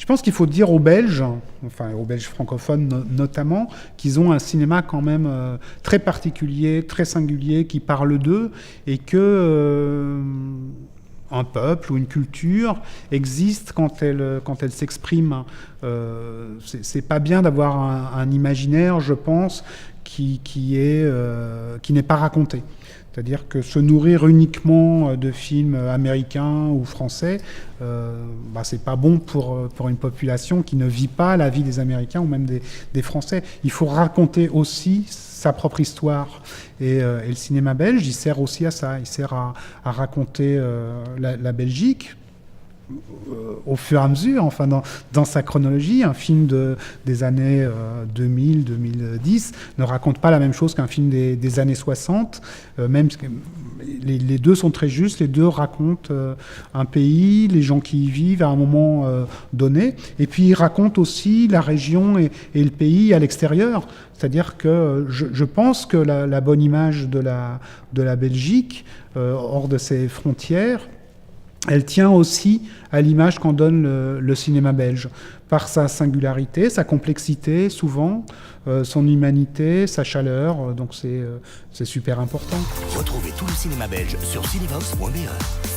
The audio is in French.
Je pense qu'il faut dire aux Belges, enfin aux Belges francophones notamment, qu'ils ont un cinéma quand même très particulier, très singulier, qui parle d'eux, et que un peuple ou une culture existe quand elle s'exprime. C'est pas bien d'avoir un imaginaire, je pense, qui n'est pas raconté. C'est-à-dire que se nourrir uniquement de films américains ou français, c'est pas bon pour une population qui ne vit pas la vie des Américains ou même des Français. Il faut raconter aussi sa propre histoire. Et le cinéma belge, il sert aussi à ça. Il sert à raconter la Belgique, au fur et à mesure, enfin dans sa chronologie. Un film des années 2000-2010 ne raconte pas la même chose qu'un film des années 60. Même les deux sont très justes, les deux racontent un pays, les gens qui y vivent à un moment donné, et puis ils racontent aussi la région et le pays à l'extérieur. C'est-à-dire que je pense que la bonne image de la Belgique, hors de ses frontières, elle tient aussi à l'image qu'en donne le cinéma belge, par sa singularité, sa complexité souvent, son humanité, sa chaleur, donc c'est super important. Retrouvez tout le cinéma belge sur cinevox.be.